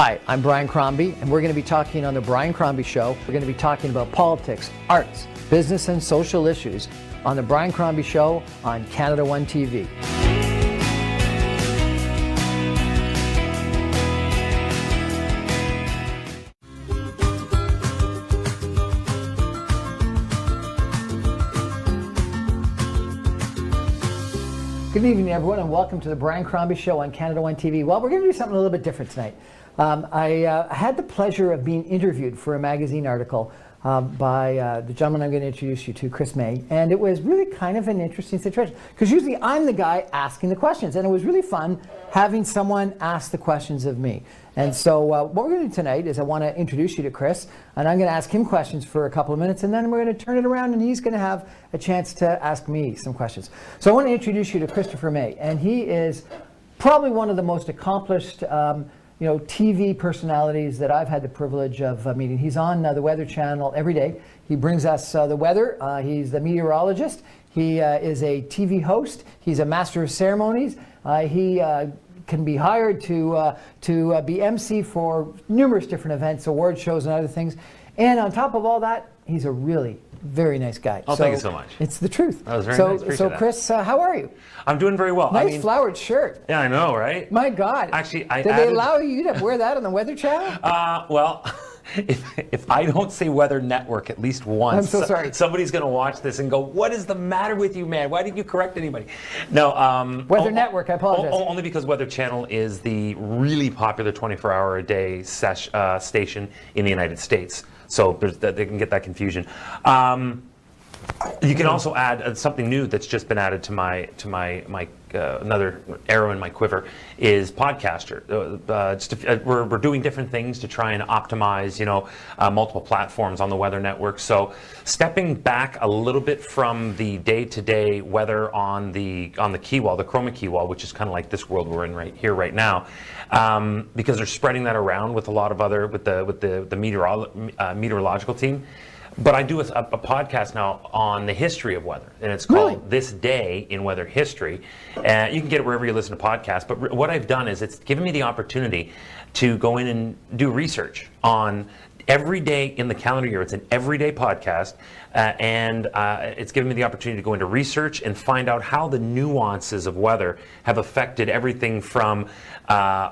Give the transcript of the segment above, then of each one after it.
Hi, I'm Brian Crombie, and we're going to be talking on the Brian Crombie Show. We're going to be talking about politics, arts, business, and social issues on the Brian Crombie Show on Canada One TV. Good evening, everyone, and welcome to the Brian Crombie Show on Canada One TV. Well, we're going to do something a little bit different tonight. I had the pleasure of being interviewed for a magazine article by the gentleman I'm going to introduce you to, Chris May, and it was really kind of an interesting situation because usually I'm the guy asking the questions, and it was really fun having someone ask the questions of me. And so what we're going to do tonight is I want to introduce you to Chris, and I'm going to ask him questions for a couple of minutes, and then we're going to turn it around, and he's going to have a chance to ask me some questions. So I want to introduce you to Christopher May, and he is probably one of the most accomplished TV personalities that I've had the privilege of meeting. He's on the Weather Channel every day. He brings us the weather. He's the meteorologist. He is a TV host. He's a master of ceremonies. He can be hired to be MC for numerous different events, award shows, and other things. And on top of all that, he's a really very nice guy. Oh, thank you so much. It's the truth. That was very nice. Appreciate that. Chris, how are you? I'm doing very well. Nice flowered shirt. Yeah, I know, right? My God. Actually, Did they allow you to wear that on the Weather Channel? Well, if I don't say Weather Network at least once, I'm so sorry. Somebody's going to watch this and go, "What is the matter with you, man? Why didn't you correct anybody?" No. Weather Network. I apologize. Only because Weather Channel is the really popular 24-hour-a-day station in the United States. So they can get that confusion. You can also add something new that's just been added to my another arrow in my quiver is podcaster. We're doing different things to try and optimize, multiple platforms on the Weather Network. So stepping back a little bit from the day-to-day weather on the key wall, the Crombie key wall, which is kind of like this world we're in right now, because they're spreading that around with a lot of other with the meteorological team. But I do a podcast now on the history of weather, and it's called This Day in Weather History. You can get it wherever you listen to podcasts, but what I've done is it's given me the opportunity to go in and do research on every day in the calendar year. It's an everyday podcast, and it's given me the opportunity to go into research and find out how the nuances of weather have affected everything from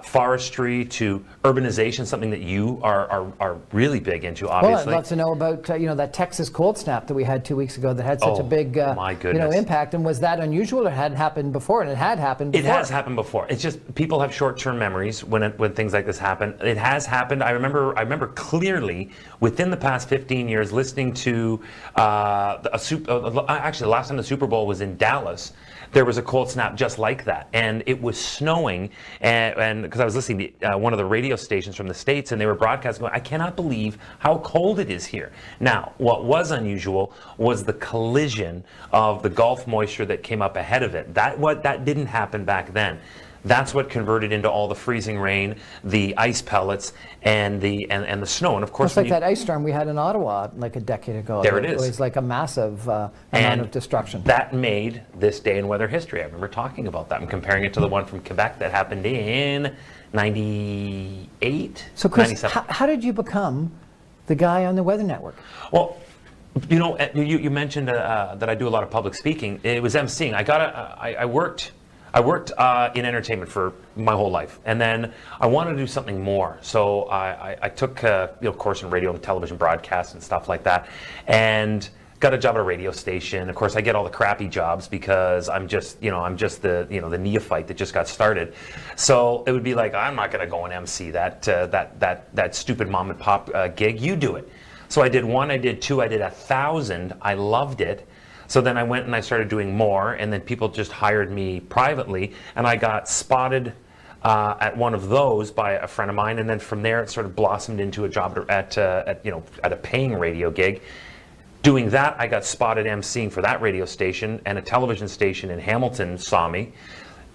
forestry to urbanization, something that you are really big into, obviously. Well, I'd love to know about that Texas cold snap that we had 2 weeks ago that had such a big impact. And was that unusual, or had happened before? And it had happened before. It has happened before. It's just people have short-term memories when things like this happen. It has happened. I remember clearly within the past 15 years listening to actually the last time the Super Bowl was in Dallas. There was a cold snap just like that, and it was snowing, and because I was listening to one of the radio stations from the States, and they were broadcasting, going, I cannot believe how cold it is here. Now, what was unusual was the collision of the Gulf moisture that came up ahead of it. That didn't happen back then. That's what converted into all the freezing rain, the ice pellets, and the snow. And of course, it's like that ice storm we had in Ottawa like a decade ago. There it is. It was like a massive amount of destruction. That made this day in weather history. I remember talking about that and comparing it to the one from Quebec that happened in 98. So, Chris, how did you become the guy on the Weather Network? Well, you mentioned that I do a lot of public speaking. It was emceeing. I worked in entertainment for my whole life, and then I wanted to do something more. So I took a course in radio and television broadcasts and stuff like that, and got a job at a radio station. Of course, I get all the crappy jobs because I'm just the neophyte that just got started. So it would be like, I'm not going to go and MC that stupid mom and pop gig. You do it. So I did one, I did two, I did 1,000. I loved it. So then I went and I started doing more, and then people just hired me privately, and I got spotted at one of those by a friend of mine, and then from there it sort of blossomed into a job at a paying radio gig. Doing that, I got spotted emceeing for that radio station, and a television station in Hamilton saw me.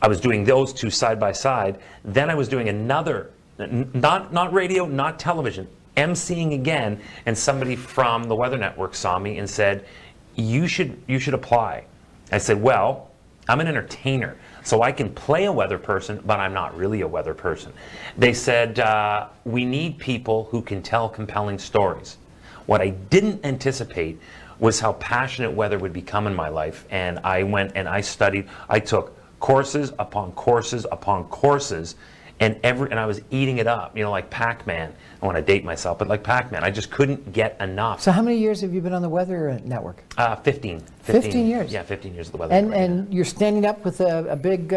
I was doing those two side by side. Then I was doing another, not radio, not television, emceeing again, and somebody from the Weather Network saw me and said, you should apply. I said, well, I'm an entertainer. So I can play a weather person, but I'm not really a weather person. They said, we need people who can tell compelling stories. What I didn't anticipate was how passionate weather would become in my life. And I went and I studied, I took courses upon courses upon courses, and I was eating it up, like Pac-Man. I want to date myself, but like Pac-Man, I just couldn't get enough. So how many years have you been on the Weather Network? 15. 15 years? Yeah, 15 years of the Weather Network. And you're standing up with a big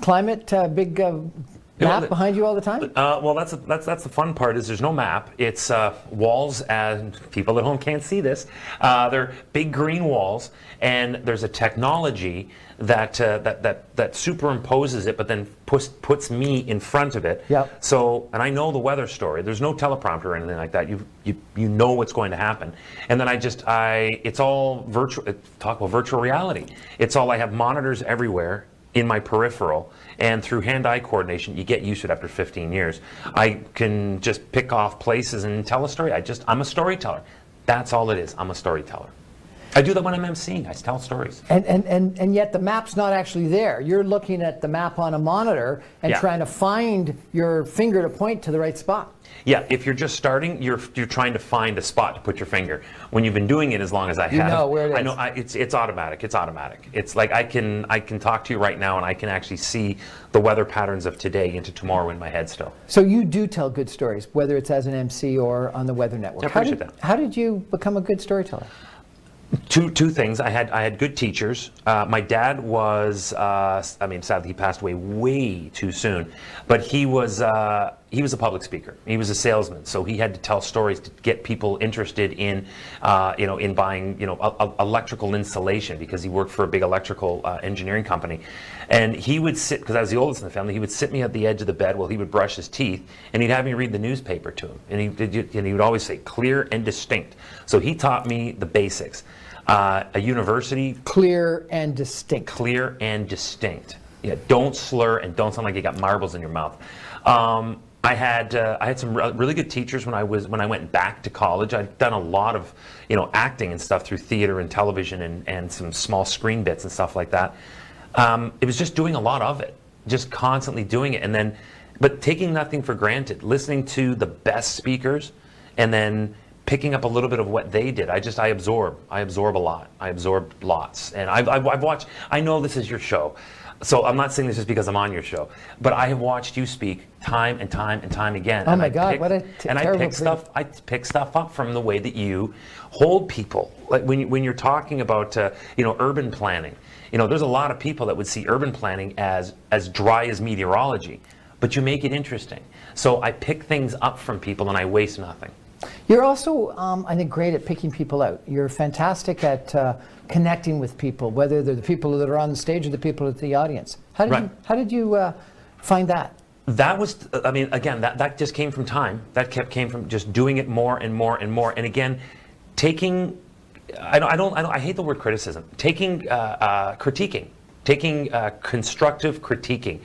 climate, map behind you all the time? Well, that's the fun part. Is there's no map. It's walls, and people at home can't see this. They're big green walls, and there's a technology that superimposes it, but then puts me in front of it. Yep. So, and I know the weather story. There's no teleprompter or anything like that. You know what's going to happen. And then it's all virtual. Talk about virtual reality. It's all, I have monitors everywhere in my peripheral, and through hand-eye coordination, you get used to it after 15 years. I can just pick off places and tell a story. I'm a storyteller. That's all it is. I'm a storyteller. I do that when I'm emceeing. I tell stories. And yet the map's not actually there. You're looking at the map on a monitor and trying to find your finger to point to the right spot. Yeah, if you're just starting, you're trying to find a spot to put your finger. When you've been doing it as long as I have, you know where it is. I know it's automatic. It's automatic. It's like I can talk to you right now, and I can actually see the weather patterns of today into tomorrow in my head still. So you do tell good stories, whether it's as an MC or on the Weather Network. I appreciate that. How did you become a good storyteller? Two things. I had good teachers. My dad was, sadly he passed away way too soon, but he was a public speaker. He was a salesman, so he had to tell stories to get people interested in, in buying, electrical insulation, because he worked for a big electrical engineering company. And he would sit, because I was the oldest in the family, he would sit me at the edge of the bed while he would brush his teeth, and he'd have me read the newspaper to him. And he would always say, clear and distinct. So he taught me the basics. A university. Clear and distinct. Clear and distinct. Yeah, don't slur and don't sound like you got marbles in your mouth. I had some really good teachers when I went back to college. I'd done a lot of acting and stuff through theater and television and some small screen bits and stuff like that. It was just doing a lot of it, just constantly doing it, but taking nothing for granted, listening to the best speakers, and then picking up a little bit of what they did. I absorb a lot. I absorbed lots, and I've watched. I know this is your show, so I'm not saying this just because I'm on your show, but I have watched you speak time and time and time again. Oh my God, what a terrible stuff. I pick stuff up from the way that you hold people. Like when you're talking about urban planning. There's a lot of people that would see urban planning as dry as meteorology, but you make it interesting. So I pick things up from people and I waste nothing. You're also, I think, great at picking people out. You're fantastic at connecting with people, whether they're the people that are on the stage or the people at the audience. How did you find that? That was, again, that just came from time. That came from just doing it more and more and more. And again, taking, I hate the word criticism. Critiquing. Taking constructive critiquing.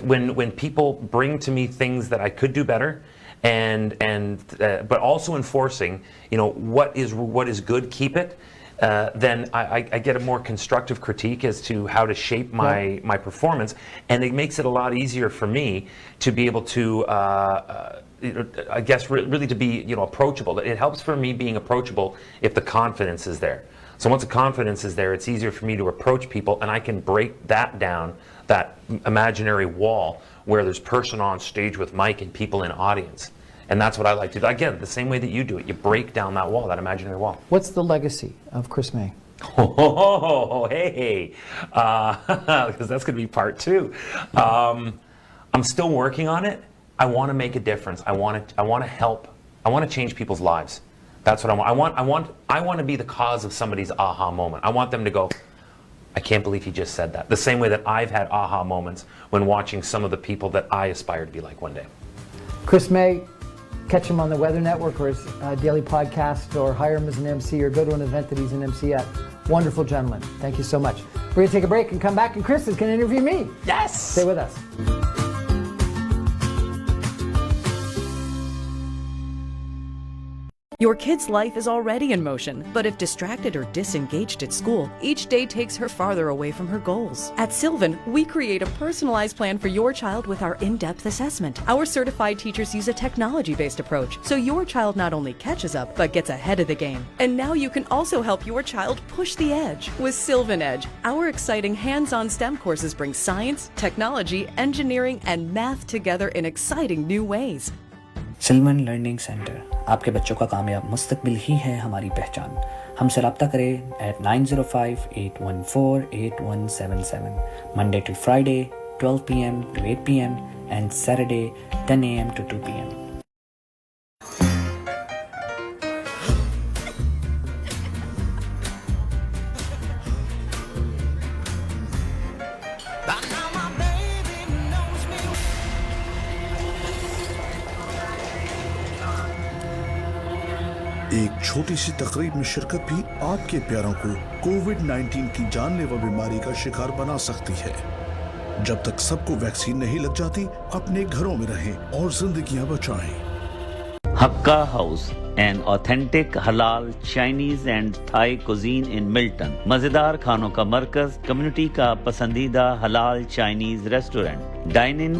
When people bring to me things that I could do better, but also enforcing, what is good, keep it. Then I get a more constructive critique as to how to shape my performance, and it makes it a lot easier for me to be able to, I guess, really to be, approachable. It helps for me being approachable if the confidence is there. So once the confidence is there, it's easier for me to approach people, and I can break that down, that imaginary wall where there's person on stage with mic and people in audience. And that's what I like to do. Again, the same way that you do it. You break down that wall, that imaginary wall. What's the legacy of Chris May? Hey. Because that's going to be part 2. I'm still working on it. I want to make a difference. I want to help. I want to change people's lives. That's what I want. I want to be the cause of somebody's aha moment. I want them to go, I can't believe he just said that. The same way that I've had aha moments when watching some of the people that I aspire to be like one day. Chris May, catch him on the Weather Network or his daily podcast, or hire him as an MC, or go to an event that he's an MC at. Wonderful gentleman. Thank you so much. We're going to take a break and come back, and Chris is going to interview me. Yes! Stay with us. Your kid's life is already in motion, but if distracted or disengaged at school, each day takes her farther away from her goals. At Sylvan, we create a personalized plan for your child with our in-depth assessment. Our certified teachers use a technology-based approach, so your child not only catches up, but gets ahead of the game. And now you can also help your child push the edge. With Sylvan Edge, our exciting hands-on STEM courses bring science, technology, engineering, and math together in exciting new ways. Sylvan Learning Center, आपके बच्चों का कामयाब मुस्तकबिल ही है हमारी पहचान। हमसे रब्ता करें at 905-814-8177, Monday to Friday 12 p.m. to 8 p.m. and Saturday 10 a.m. to 2 p.m. एक छोटी सी तकरीब में शिरकत भी आपके प्यारों को कोविड-19 की जानलेवा बीमारी का शिकार बना सकती है। जब तक सबको वैक्सीन नहीं लग जाती, अपने घरों में रहें और जिंदगियां बचाएं। Hakka House, an authentic halal Chinese and Thai cuisine in Milton. मजेदार खानों का मरकज, कम्युनिटी का पसंदीदा हलाल Chinese restaurant, dine in,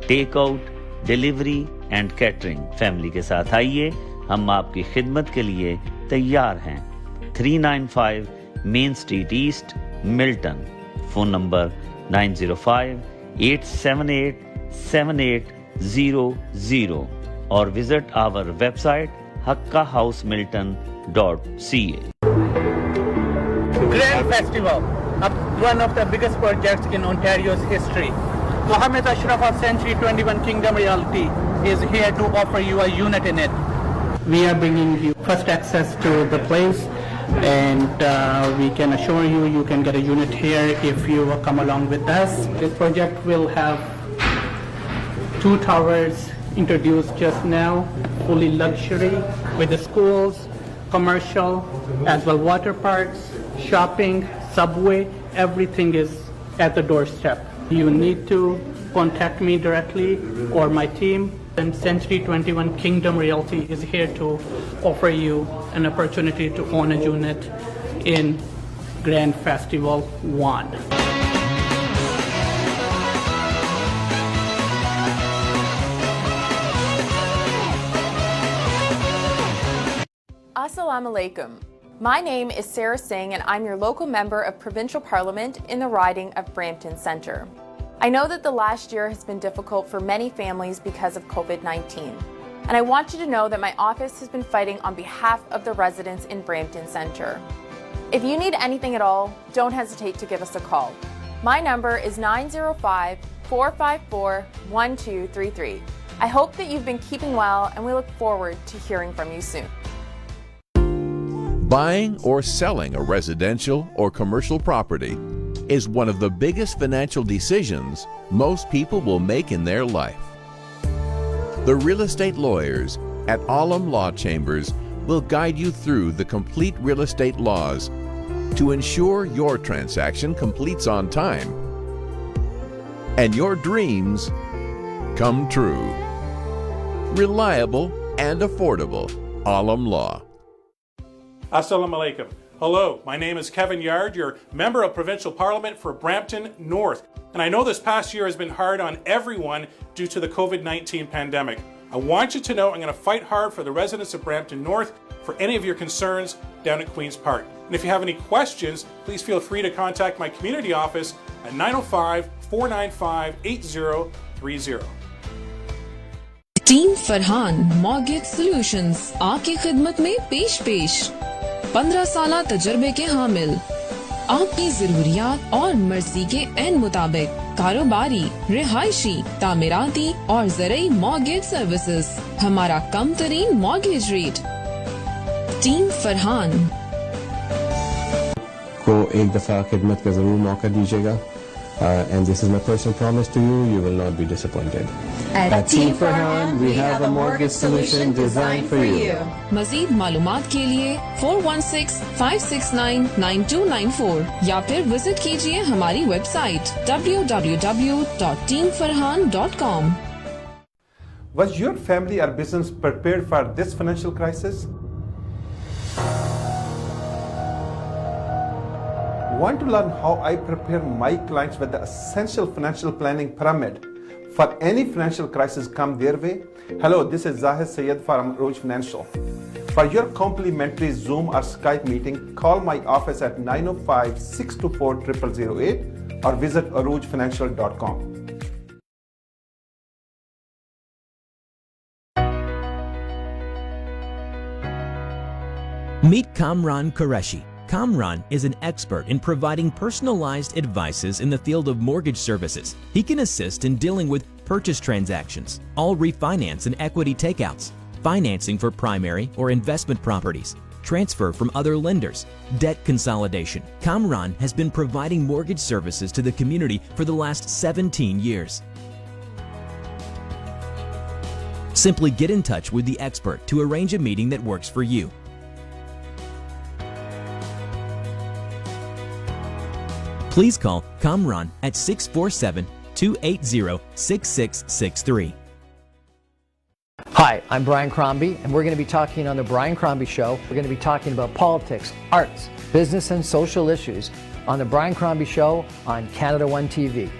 take out, delivery and catering. Family के साथ आइए, हम आपकी खिदमत के लिए तैयार हैं। 395 Main Street East, Milton. Phone number 905-878-7800 और visit our website hakkahousemilton.ca. Grand Festival, one of the biggest projects in Ontario's history. Mohammed Ashraf of Century 21 Kingdom Realty is here to offer you a unit in it. We are bringing you first access to the place, and we can assure you you can get a unit here if you come along with us. This project will have 2 towers introduced just now, fully luxury, with the schools, commercial, as well water parks, shopping, subway, everything is at the doorstep. You need to contact me directly or my team. And Century 21 Kingdom Realty is here to offer you an opportunity to own a unit in Grand Festival 1. Assalamu alaikum. My name is Sarah Singh and I'm your local member of Provincial Parliament in the riding of Brampton Centre. I know that the last year has been difficult for many families because of COVID-19. And I want you to know that my office has been fighting on behalf of the residents in Brampton Centre. If you need anything at all, don't hesitate to give us a call. My number is 905-454-1233. I hope that you've been keeping well and we look forward to hearing from you soon. Buying or selling a residential or commercial property is one of the biggest financial decisions most people will make in their life. The real estate lawyers at Alam Law Chambers will guide you through the complete real estate laws to ensure your transaction completes on time and your dreams come true. Reliable and affordable. Alam Law. Assalamu alaikum. Hello, my name is Kevin Yard, your member of Provincial Parliament for Brampton North. And I know this past year has been hard on everyone due to the COVID-19 pandemic. I want you to know I'm going to fight hard for the residents of Brampton North for any of your concerns down at Queen's Park. And if you have any questions, please feel free to contact my community office at 905-495-8030. Team Farhan mortgage solutions आपकी खिदमत में पेश 15 साल तजर्बे के हामिल, आपकी जरूरियात और मर्जी के एन मुताबिक कारोबारी, रिहायशी, तामीराती और ज़रई मॉर्गेज सर्विसेज। हमारा कम तरीन मॉर्गेज रेट। टीम फरहान को एक दफा खिदमत का जरूर मौका दीजिएगा। And this is my personal promise to you, you will not be disappointed. At Team Farhan, we have a mortgage solution designed for you. मज़ीद मालूमात के लिए 416-569-9294 या फिर विजिट कीजिए हमारी website www.teamfarhan.com. Was your family or business prepared for this financial crisis? Want to learn how I prepare my clients with the essential financial planning pyramid for any financial crisis come their way? Hello, this is Zahid Sayed from Rouge Financial. For your complimentary Zoom or Skype meeting, call my office at 905-624-0008 or visit rougefinancial.com. Meet Kamran Qureshi. Kamran is an expert in providing personalized advices in the field of mortgage services. He can assist in dealing with purchase transactions, all refinance and equity takeouts, financing for primary or investment properties, transfer from other lenders, debt consolidation. Kamran has been providing mortgage services to the community for the last 17 years. Simply get in touch with the expert to arrange a meeting that works for you. Please call Kamran at 647-280-6663. Hi, I'm Brian Crombie, and we're going to be talking on the Brian Crombie Show. We're going to be talking about politics, arts, business, and social issues on the Brian Crombie Show on Canada One TV.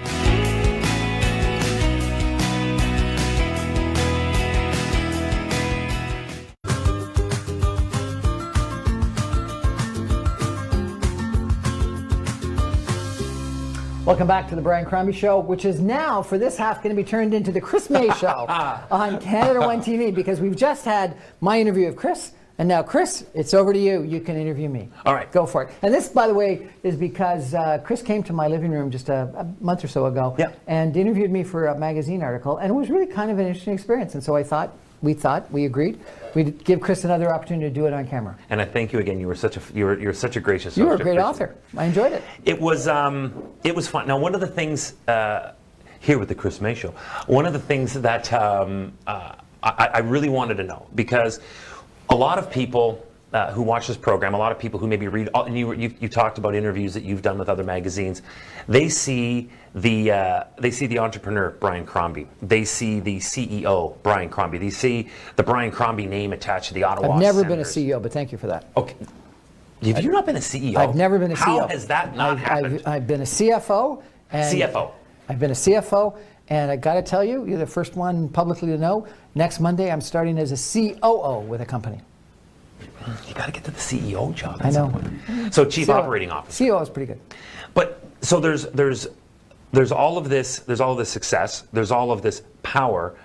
Welcome back to the Brian Crombie Show, which is now, for this half, going to be turned into the Chris May Show on Canada One TV, because we've just had my interview of Chris, and now, Chris, it's over to you. You can interview me. All right. Go for it. And this, by the way, is because Chris came to my living room just a month or so ago and interviewed me for a magazine article, and it was really kind of an interesting experience. And so we agreed, we'd give Chris another opportunity to do it on camera. And I thank you again. You were such a you're such a gracious. You were a great author. I enjoyed it. It was fun. Now, one of the things here with the Chris May Show, one of the things that I really wanted to know, because a lot of people who watch this program, a lot of people who maybe read, and you talked about interviews that you've done with other magazines, they see the entrepreneur Brian Crombie, they see the CEO Brian Crombie, they see the Brian Crombie name attached to the Ottawa. I've never Senators. been a CEO, but thank you for that. Okay. Have you not been a CEO? I've never been a CEO. How has that not happened? I've been a CFO. I've been a CFO, and I got to tell you, you're the first one publicly to know. Next Monday, I'm starting as a COO with a company. You got to get to the CEO job. I know. So Chief Operating Officer. CEO is pretty good. But so there's all of this. There's all of this success. There's all of this power.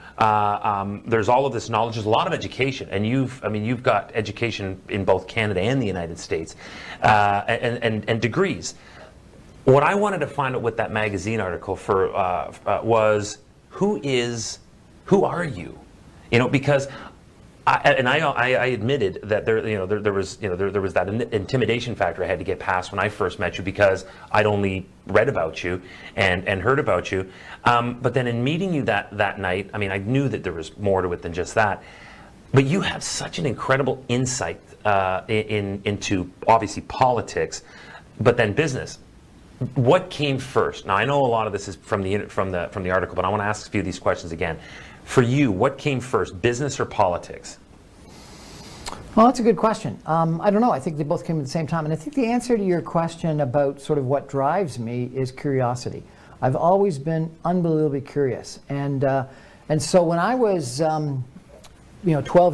There's all of this knowledge. There's a lot of education, and you've got education in both Canada and the United States, and degrees. What I wanted to find out with that magazine article was who are you? Because I admitted that there was that intimidation factor I had to get past when I first met you, because I'd only read about you and heard about you. But then in meeting you that night, I knew that there was more to it than just that. But you have such an incredible insight into obviously politics, but then business. What came first? Now I know a lot of this is from the article, but I want to ask a few of these questions again. For you, what came first, business or politics? Well, that's a good question. I don't know. I think they both came at the same time. And I think the answer to your question about sort of what drives me is curiosity. I've always been unbelievably curious. And so when I was 12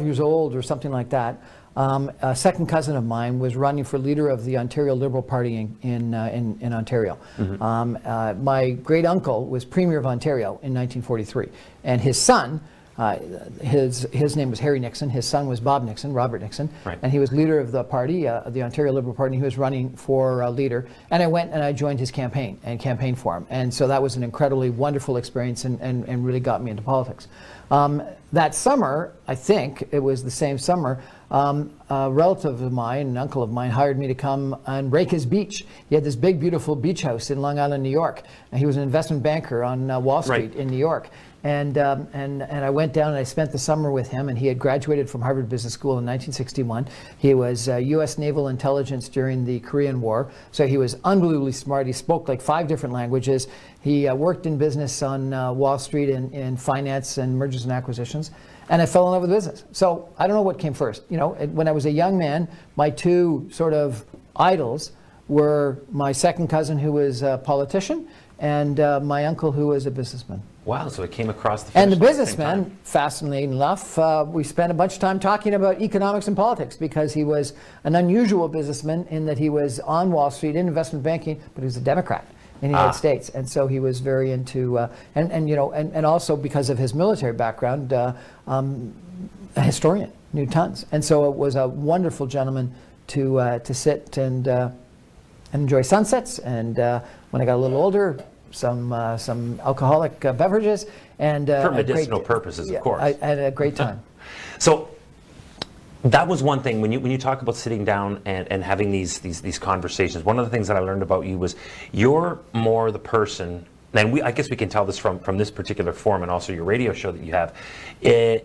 years old or something like that, a second cousin of mine was running for leader of the Ontario Liberal Party in Ontario. Mm-hmm. My great uncle was Premier of Ontario in 1943, and his son, his name was Harry Nixon. His son was Bob Nixon, Robert Nixon, right. And he was leader of the party, the Ontario Liberal Party. He was running for leader, and I went and I joined his campaign and campaigned for him, and so that was an incredibly wonderful experience and really got me into politics. That summer, I think it was the same summer, a relative of mine, an uncle of mine, hired me to come and rake his beach. He had this big, beautiful beach house in Long Island, New York, and he was an investment banker on Wall Street in New York. And I went down and I spent the summer with him, and he had graduated from Harvard Business School in 1961. He was U.S. Naval Intelligence during the Korean War, so he was unbelievably smart. He spoke like 5 different languages. He worked in business on Wall Street in finance and mergers and acquisitions, and I fell in love with business. So I don't know what came first. When I was a young man, my 2 sort of idols were my second cousin, who was a politician, and my uncle, who was a businessman. Wow, so it came across the And the finish line at same businessman, time. fascinating enough, we spent a bunch of time talking about economics and politics, because he was an unusual businessman in that he was on Wall Street in investment banking, but he was a Democrat in the United States, and so he was very into, and also because of his military background, a historian, knew tons, and so it was a wonderful gentleman to sit and enjoy sunsets, and when I got a little older, some alcoholic beverages, and For medicinal purposes, of course. I had a great time. So that was one thing when you talk about sitting down and having these conversations. One of the things that I learned about you was you're more the person, and I guess we can tell this from this particular form and also your radio show that you have.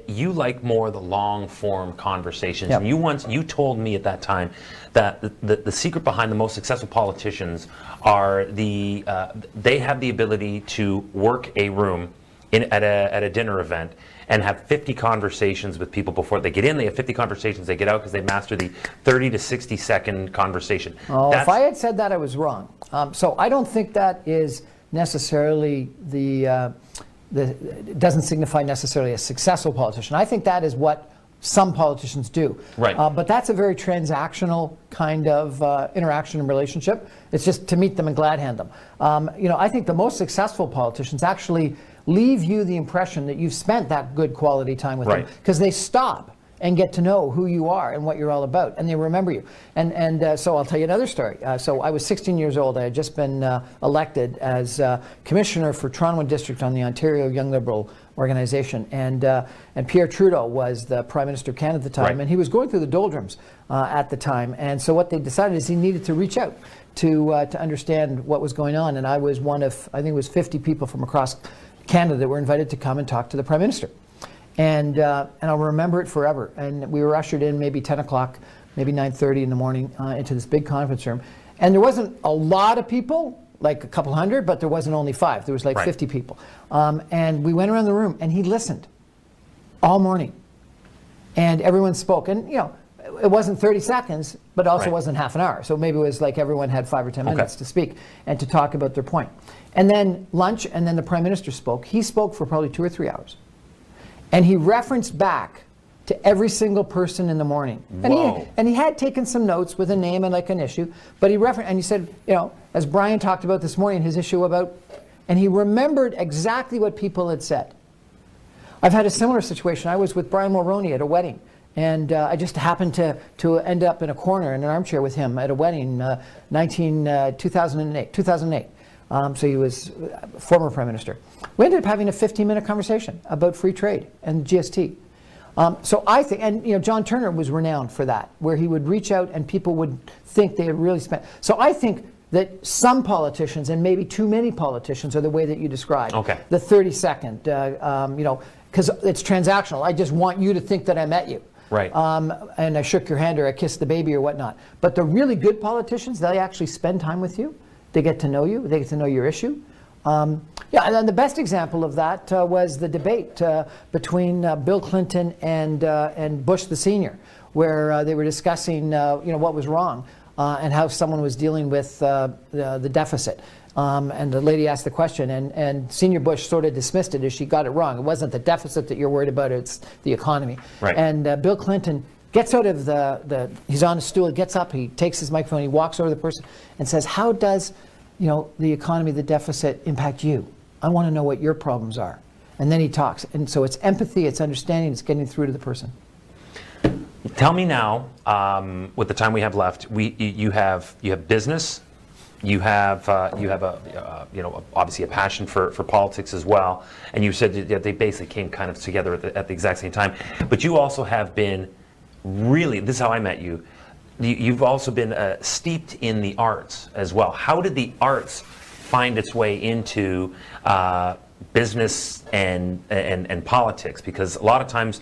You like more the long form conversations. Yep. And you told me at that time that the secret behind the most successful politicians are they have the ability to work a room at a dinner event and have 50 conversations with people before they get in. They have 50 conversations, they get out, because they master the 30 to 60 second conversation. Oh, if I had said that, I was wrong. So I don't think that is necessarily it doesn't signify necessarily a successful politician. I think that is what some politicians do. Right. But that's a very transactional kind of interaction and relationship. It's just to meet them and glad hand them. I think the most successful politicians actually leave you the impression that you've spent that good quality time with them, because they stop and get to know who you are and what you're all about, and they remember you. And so I'll tell you another story. So I was 16 years old. I had just been elected as commissioner for Toronto District on the Ontario Young Liberal organization, and Pierre Trudeau was the Prime Minister of Canada at the time, and he was going through the doldrums at the time. And so what they decided is he needed to reach out to understand what was going on. And I was one of, I think it was 50 people from across Canada that were invited to come and talk to the Prime Minister. And I'll remember it forever. And we were ushered in maybe 10 o'clock, maybe 9:30 in the morning into this big conference room. And there wasn't a lot of people, like a couple hundred, but there wasn't only 5. There was like 50 people. And we went around the room, and he listened all morning. And everyone spoke. And, it wasn't 30 seconds, but also wasn't half an hour. So maybe it was like everyone had 5 or 10 minutes to speak and to talk about their point. And then lunch, and then the Prime Minister spoke. He spoke for probably 2 or 3 hours. And he referenced back to every single person in the morning. And he had taken some notes with a name and like an issue, but he referenced, and he said, as Brian talked about this morning, his issue about, and he remembered exactly what people had said. I've had a similar situation. I was with Brian Mulroney at a wedding, and I just happened to end up in a corner in an armchair with him at a wedding, 2008. So he was former Prime Minister. We ended up having a 15-minute conversation about free trade and GST. So I think, and John Turner was renowned for that, where he would reach out and people would think they had really spent. So I think that some politicians, and maybe too many politicians, are the way that you described. Okay. The 30-second, because it's transactional. I just want you to think that I met you. Right. And I shook your hand or I kissed the baby or whatnot. But the really good politicians, they actually spend time with you. They get to know you. They get to know your issue. And then the best example of that was the debate between Bill Clinton and Bush the Senior, where they were discussing what was wrong and how someone was dealing with the deficit. And the lady asked the question, and Senior Bush sort of dismissed it as she got it wrong. It wasn't the deficit that you're worried about; it's the economy. Right. And Bill Clinton gets out of he's on a stool, gets up, he takes his microphone, he walks over to the person and says, how does the economy, the deficit impact you? I want to know what your problems are. And then he talks. And so it's empathy, it's understanding, it's getting through to the person. Tell me now, with the time we have left, you have business, you have obviously a passion for politics as well, and you said that they basically came kind of together at the exact same time. But you also have been really, this is how I met you. You've also been steeped in the arts as well. How did the arts find its way into business and politics? Because a lot of times,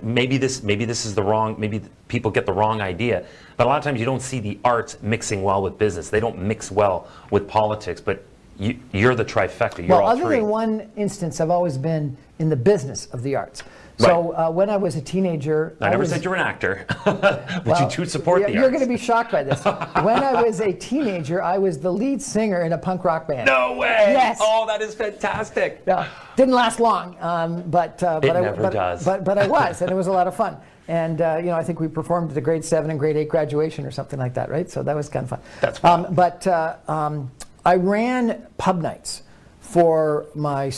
maybe this is the wrong. Maybe people get the wrong idea. But a lot of times you don't see the arts mixing well with business. They don't mix well with politics. But you're the trifecta. You're well, all other three. than one instance, I've always been in the business of the arts. So when I was a teenager, I never said you were an actor, but you do support the arts. You're going to be shocked by this. When I was a teenager, I was the lead singer in a punk rock band. No way! Yes. Oh, that is fantastic. Didn't last long, but never does. But I was, and it was a lot of fun. And I think we performed at the grade 7 and grade 8 graduation or something like that, right? So that was kind of fun. That's fun. But I ran pub nights for my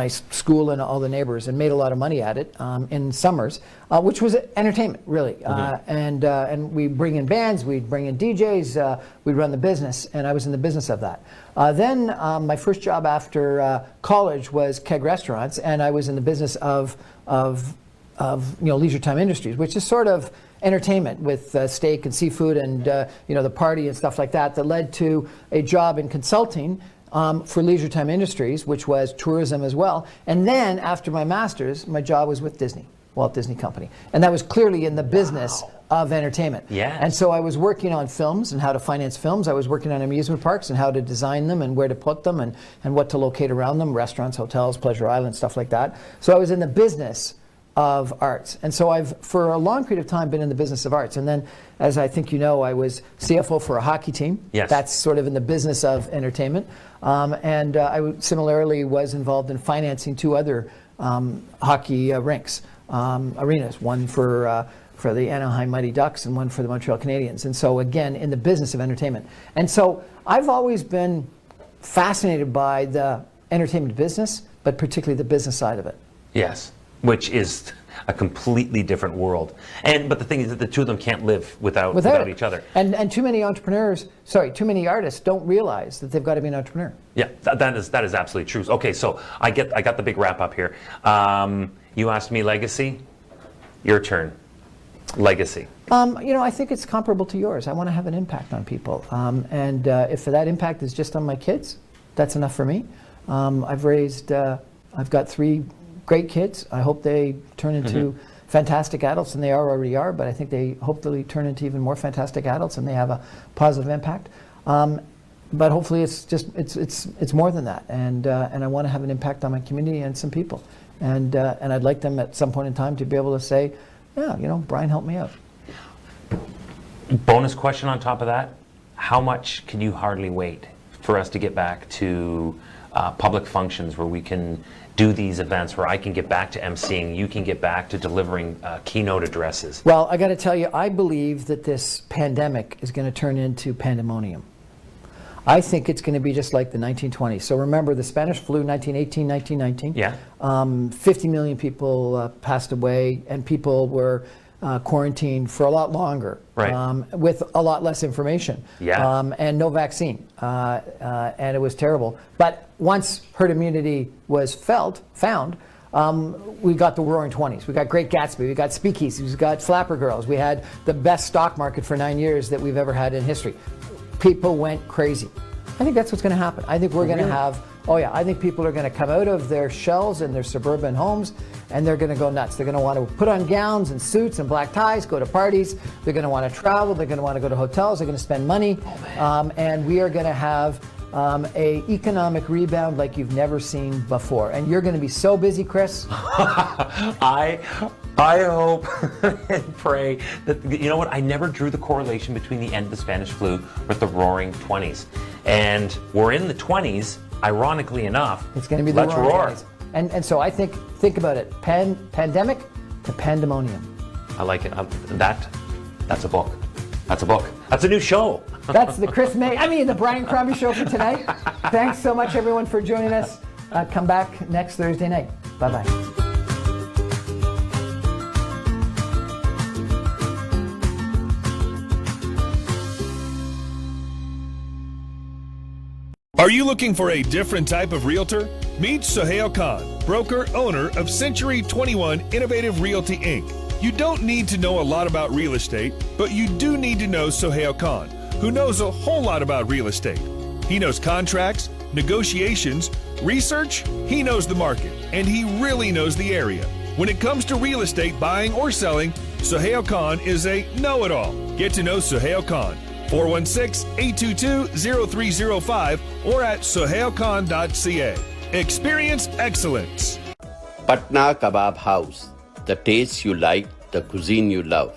school and all the neighbors, and made a lot of money at it in summers, which was entertainment, really. And we bring in bands, we'd bring in DJs, we'd run the business, and I was in the business of that. Then my first job after college was keg restaurants, and I was in the business of leisure time industries, which is sort of entertainment with steak and seafood and the party and stuff like that led to a job in consulting for leisure time industries, which was tourism as well. And then after my master's, my job was with Disney, Walt Disney Company. And that was clearly in the business of entertainment. Yeah. And so I was working on films and how to finance films. I was working on amusement parks and how to design them and where to put them and what to locate around them, restaurants, hotels, Pleasure Island, stuff like that. So I was in the business of arts. And so I've, for a long period of time, been in the business of arts. And then, as I think you know, I was CFO for a hockey team. Yes. That's sort of in the business of entertainment. And I similarly was involved in financing 2 other hockey rinks, arenas, one for the Anaheim Mighty Ducks and one for the Montreal Canadiens. And so, again, in the business of entertainment. And so I've always been fascinated by the entertainment business, but particularly the business side of it. Yes. Which is a completely different world. But the thing is that the two of them can't live without each other. And too many artists don't realize that they've got to be an entrepreneur. Yeah, that is absolutely true. Okay, so I got the big wrap up here. You asked me legacy. Your turn. Legacy. I think it's comparable to yours. I want to have an impact on people. And if that impact is just on my kids, that's enough for me. I've got 3 great kids. I hope they turn into fantastic adults, and they already are, but I think they hopefully turn into even more fantastic adults and they have a positive impact. But hopefully it's more than that, and I want to have an impact on my community and some people. And I'd like them at some point in time to be able to say, yeah, Brian helped me out. Bonus question on top of that, how much can you hardly wait for us to get back to public functions where we can do these events, where I can get back to emceeing, you can get back to delivering keynote addresses? Well, I got to tell you, I believe that this pandemic is going to turn into pandemonium. I think it's going to be just like the 1920s. So remember the Spanish flu, 1918, 1919. Yeah. 50 million people passed away, and people were quarantined for a lot longer, right. With a lot less information, and no vaccine, and it was terrible. But once herd immunity was found, we got the Roaring 20s. We got Great Gatsby, we got Speakeasies, we got Flapper Girls. We had the best stock market for 9 years that we've ever had in history. People went crazy. I think that's what's going to happen. I think we're going to have, I think people are going to come out of their shells in their suburban homes, and they're going to go nuts. They're going to want to put on gowns and suits and black ties, go to parties. They're going to want to travel. They're going to want to go to hotels. They're going to spend money. And we are going to have a economic rebound like you've never seen before. And you're going to be so busy, Chris. I hope and pray that, you know what, I never drew the correlation between the end of the Spanish flu with the Roaring 20s. And we're in the 20s, ironically enough. It's going to be the Roaring roar. 20s. And so I think about it, pandemic to pandemonium. I like it. That's a book. That's a book. That's a new show. That's the Brian Crombie Show for tonight. Thanks so much, everyone, for joining us. Come back next Thursday night. Bye-bye. Are you looking for a different type of realtor? Meet Sohail Khan, broker owner of Century 21 Innovative Realty Inc. You don't need to know a lot about real estate, but you do need to know Sohail Khan, who knows a whole lot about real estate. He knows contracts, negotiations, research, he knows the market, and he really knows the area. When it comes to real estate buying or selling, Sohail Khan is a know-it-all. Get to know Sohail Khan. 416-822-0305 or at sohailkhan.ca. Experience excellence. Patna Kebab House. The taste you like, the cuisine you love.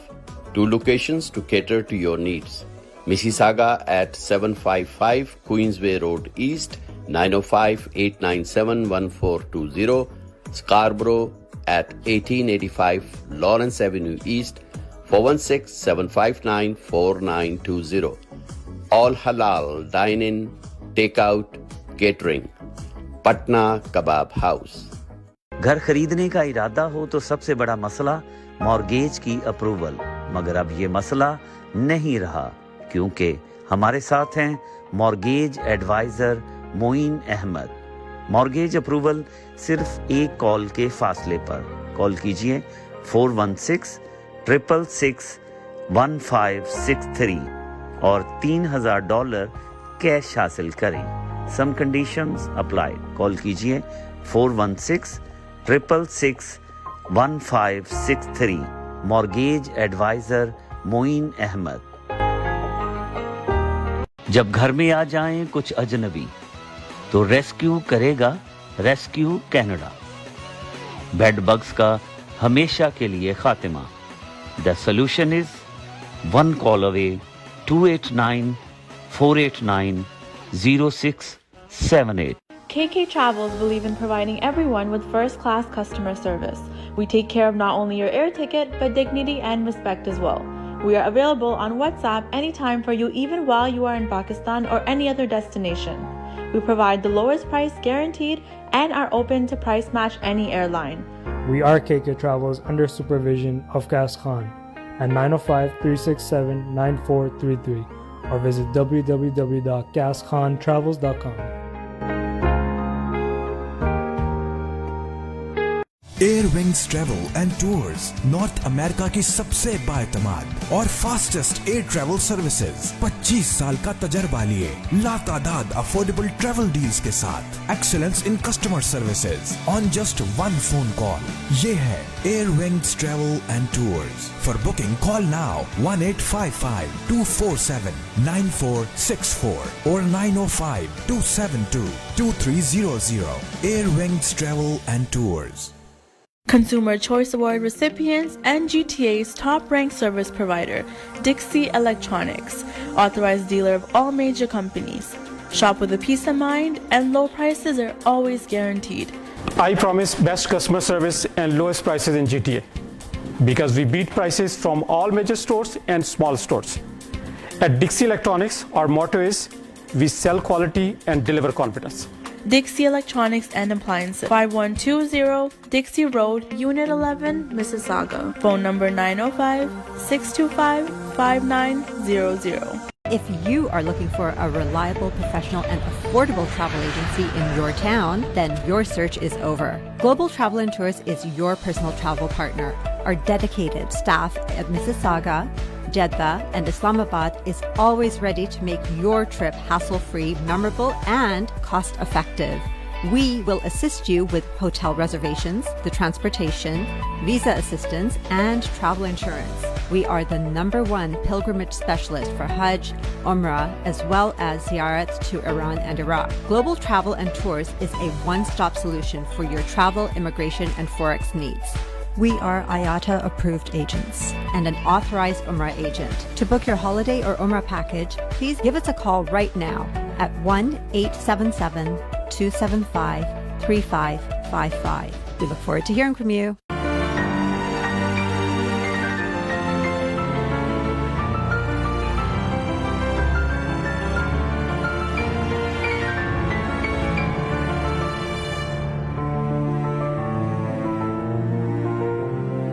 2 locations to cater to your needs. Mississauga at 755 Queensway Road East, 905-897-1420. Scarborough at 1885 Lawrence Avenue East, 416-759-4920. All halal, dine-in, take-out, catering. Patna Kebab House. घर खरीदने का इरादा हो तो सबसे बड़ा मसला mortgage की अप्रूवल, मगर अब ये मसला नहीं रहा क्योंकि हमारे साथ हैं mortgage advisor Moin Ahmed. Mortgage approval सिर्फ एक कॉल के फासले पर। कॉल कीजिए 416-666-1563 और $3,000 कैश हासिल करें। Some conditions apply. कॉल कीजिए 416-666-1563। Mortgage advisor Moin Ahmed. जब घर में आ जाएं कुछ अजनबी तो रेस्क्यू करेगा रेस्क्यू कनाडा। बेड बग्स का हमेशा के लिए खात्मा। The solution is 1 call away 289-489-0678. KK Travels believe in providing everyone with first-class customer service. We take care of not only your air ticket, but dignity and respect as well. We are available on WhatsApp anytime for you, even while you are in Pakistan or any other destination. We provide the lowest price guaranteed and are open to price match any airline. We are KK Travels under supervision of Gas Khan at 905-367-9433 or visit www.gaskhontravels.com. Air wings travel and tours north America की सबसे बाएतमाद और fastest air travel services. 25 साल का तजर्बा लिए लातादाद affordable travel deals के साथ excellence in customer services on just 1 phone call. ये है air wings travel and tours. For booking call now 1855-247-9464 और 905-272-2300. Air Wings Travel and Tours. Consumer Choice Award recipients and GTA's top-ranked service provider, Dixie Electronics, authorized dealer of all major companies. Shop with a peace of mind and low prices are always guaranteed. I promise best customer service and lowest prices in GTA because we beat prices from all major stores and small stores. At Dixie Electronics, our motto is we sell quality and deliver confidence. Dixie Electronics and Appliances, 5120 Dixie Road, Unit 11, Mississauga. Phone number 905-625-5900. If you are looking for a reliable, professional, and affordable travel agency in your town, then your search is over. Global Travel and Tours is your personal travel partner. Our dedicated staff at Mississauga, Jeddah, and Islamabad is always ready to make your trip hassle-free, memorable, and cost-effective. We will assist you with hotel reservations, the transportation, visa assistance, and travel insurance. We are the #1 pilgrimage specialist for Hajj, Umrah, as well as ziyarats to Iran and Iraq. Global Travel and Tours is a one-stop solution for your travel, immigration, and Forex needs. We are IATA approved agents and an authorized Umrah agent. To book your holiday or Umrah package, please give us a call right now at 1-877-275-3555. We look forward to hearing from you.